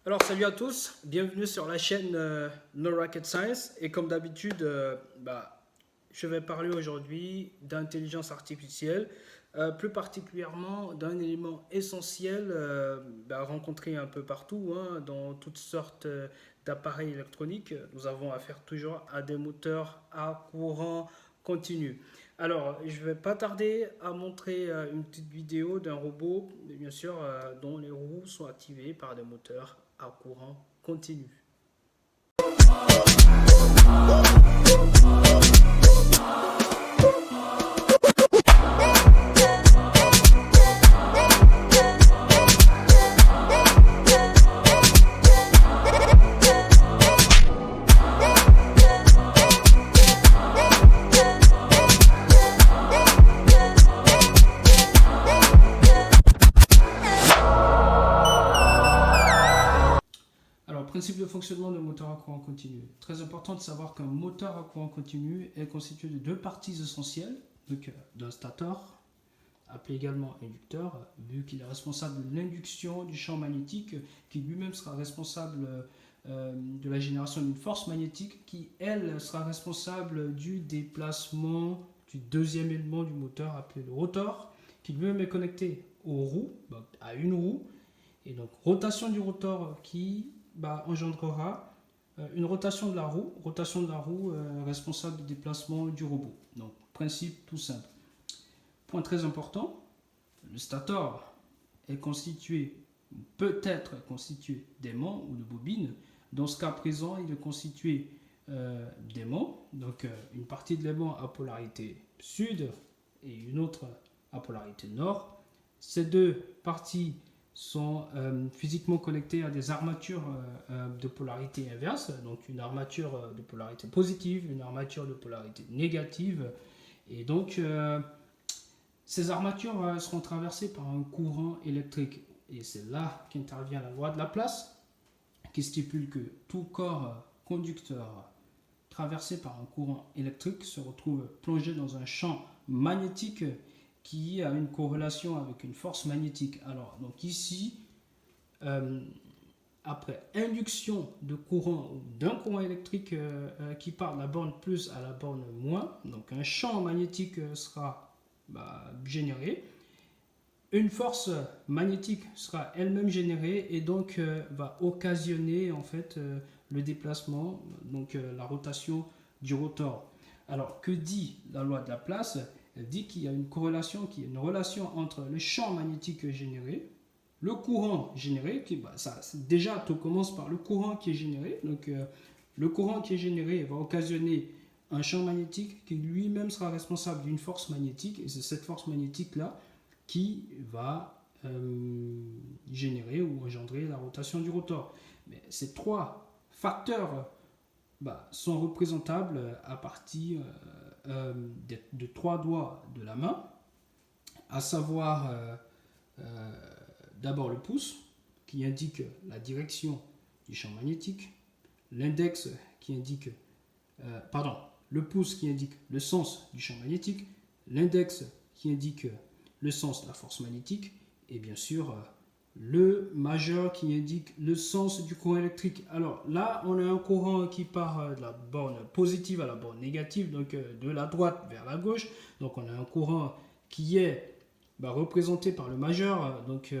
Alors salut à tous, bienvenue sur la chaîne No Rocket Science et comme d'habitude je vais parler aujourd'hui d'intelligence artificielle, plus particulièrement d'un élément essentiel rencontré un peu partout dans toutes sortes d'appareils électroniques. Nous avons affaire toujours à des moteurs à courant continu. Alors, je vais pas tarder à montrer une petite vidéo d'un robot, bien sûr, dont les roues sont activées par des moteurs à courant continu. Alors, principe de fonctionnement de moteur à courant continu. Très important de savoir qu'un moteur à courant continu est constitué de deux parties essentielles, donc d'un stator, appelé également inducteur, vu qu'il est responsable de l'induction du champ magnétique, qui lui-même sera responsable de la génération d'une force magnétique, qui elle sera responsable du déplacement du deuxième élément du moteur, appelé le rotor, qui lui-même est connecté aux roues, donc à une roue, et donc rotation du rotor qui engendrera une rotation de la roue responsable du déplacement du robot. Donc, principe tout simple. Point très important, le stator est constitué, peut être constitué d'aimants ou de bobines. Dans ce cas présent, il est constitué d'aimants, donc une partie de l'aimant à polarité sud et une autre à polarité nord. Ces deux parties sont physiquement connectées à des armatures de polarité inverse, donc une armature de polarité positive, une armature de polarité négative, et donc ces armatures seront traversées par un courant électrique, et c'est là qu'intervient la loi de Laplace, qui stipule que tout corps conducteur traversé par un courant électrique se retrouve plongé dans un champ magnétique qui a une corrélation avec une force magnétique. Alors, donc ici, après induction de courant ou d'un courant électrique qui part de la borne plus à la borne moins, donc un champ magnétique sera généré. Une force magnétique sera elle-même générée et donc va occasionner en fait le déplacement, donc la rotation du rotor. Alors, que dit la loi de Laplace ? Elle dit qu'il y a une corrélation, qu'il y a une relation entre le champ magnétique généré, le courant généré, déjà tout commence par le courant qui est généré. Donc le courant qui est généré va occasionner un champ magnétique qui lui-même sera responsable d'une force magnétique, et c'est cette force magnétique-là qui va générer ou engendrer la rotation du rotor. Mais ces trois facteurs sont représentables à partir de trois doigts de la main, à savoir d'abord le pouce qui indique la direction du champ magnétique, l'index qui indique le pouce qui indique le sens du champ magnétique, l'index qui indique le sens de la force magnétique, et bien sûr le majeur qui indique le sens du courant électrique. Alors là, on a un courant qui part de la borne positive à la borne négative, donc de la droite vers la gauche. Donc on a un courant qui est représenté par le majeur, donc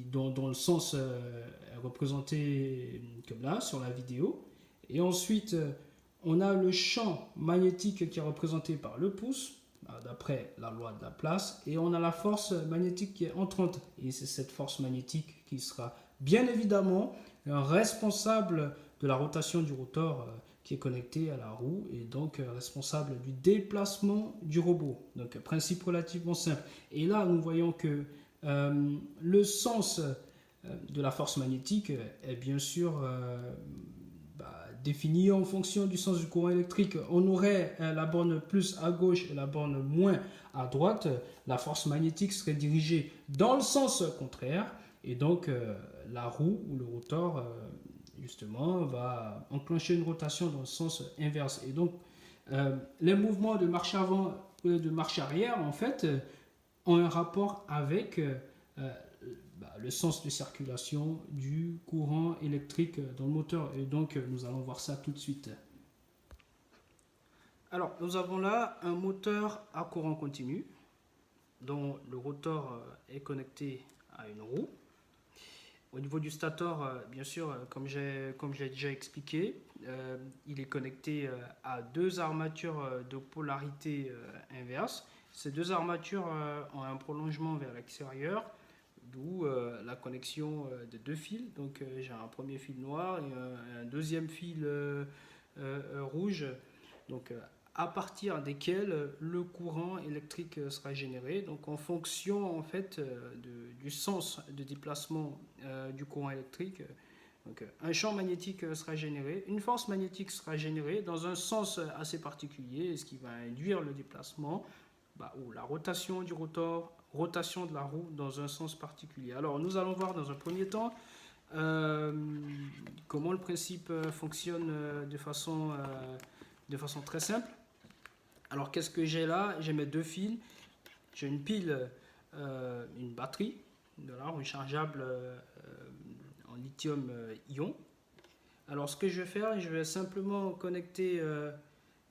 dont le sens est représenté comme là sur la vidéo. Et ensuite, on a le champ magnétique qui est représenté par le pouce, d'après la loi de Laplace, et on a la force magnétique qui est entrante, et c'est cette force magnétique qui sera bien évidemment responsable de la rotation du rotor qui est connecté à la roue, et donc responsable du déplacement du robot. Donc principe relativement simple. Et là nous voyons que le sens de la force magnétique est bien sûr défini en fonction du sens du courant électrique. On aurait la borne plus à gauche et la borne moins à droite. La force magnétique serait dirigée dans le sens contraire, et donc la roue ou le rotor justement va enclencher une rotation dans le sens inverse. Et donc les mouvements de marche avant et de marche arrière en fait ont un rapport avec le sens de circulation du courant électrique dans le moteur. Et donc, nous allons voir ça tout de suite. Alors, nous avons là un moteur à courant continu dont le rotor est connecté à une roue. Au niveau du stator, bien sûr, comme j'ai déjà expliqué, il est connecté à deux armatures de polarité inverse. Ces deux armatures ont un prolongement vers l'extérieur, d'où la connexion de deux fils. Donc j'ai un premier fil noir et un deuxième fil rouge. Donc à partir desquels le courant électrique sera généré. Donc en fonction en fait du sens de déplacement du courant électrique, donc, un champ magnétique sera généré, une force magnétique sera générée dans un sens assez particulier, ce qui va induire le déplacement ou la rotation du rotor, rotation de la roue dans un sens particulier. Alors nous allons voir dans un premier temps comment le principe fonctionne de façon très simple. Alors qu'est-ce que j'ai là? J'ai mes deux fils, j'ai une pile, une batterie, rechargeable en lithium-ion. Alors ce que je vais faire, je vais simplement connecter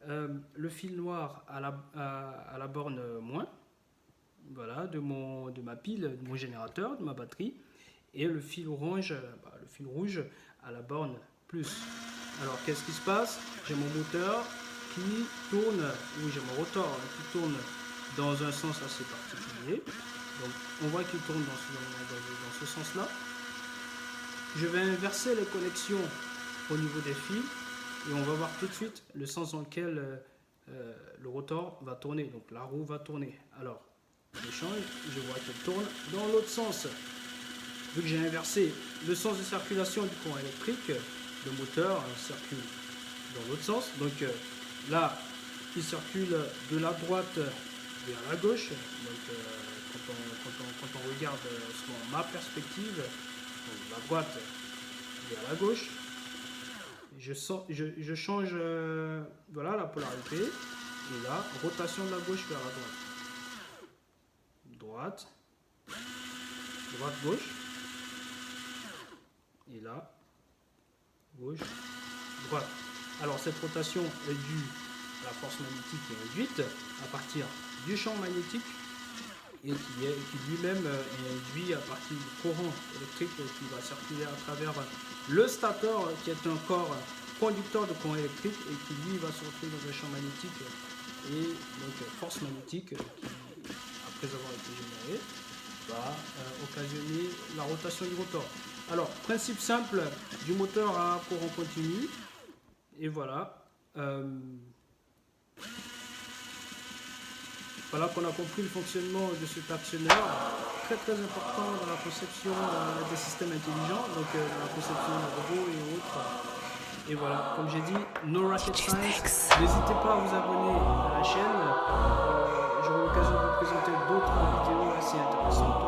le fil noir à la borne moins, voilà, de ma pile, de mon générateur, de ma batterie, et le fil rouge à la borne plus. Alors qu'est-ce qui se passe? J'ai mon moteur qui tourne, ou j'ai mon rotor qui tourne dans un sens assez particulier. Donc on voit qu'il tourne dans ce sens-là. Je vais inverser les connexions au niveau des fils et on va voir tout de suite le sens dans lequel le rotor va tourner. Donc la roue va tourner. Alors je change, je vois qu'elle tourne dans l'autre sens. Vu que j'ai inversé le sens de circulation du courant électrique, le moteur circule dans l'autre sens. Donc là, il circule de la droite vers la gauche. Donc quand on regarde selon ma perspective, donc, la droite vers la gauche, je change voilà, la polarité. Et là, rotation de la gauche vers la droite. Droite, gauche. Et là, gauche, droite. Alors cette rotation est due à la force magnétique qui est induite à partir du champ magnétique et qui lui-même est induit à partir du courant électrique qui va circuler à travers le stator qui est un corps conducteur de courant électrique et qui lui va se retrouver dans un champ magnétique et donc force magnétique qui, après avoir été générée, va occasionner la rotation du rotor. Alors, principe simple du moteur à courant continu. Et voilà. Voilà qu'on a compris le fonctionnement de cet actionneur. Très très important dans la conception des systèmes intelligents, donc dans la conception de robots et autres. Et voilà, comme j'ai dit, no rocket science. N'hésitez pas à vous abonner à la chaîne. J'aurai l'occasion de vous présenter d'autres vidéos assez intéressantes.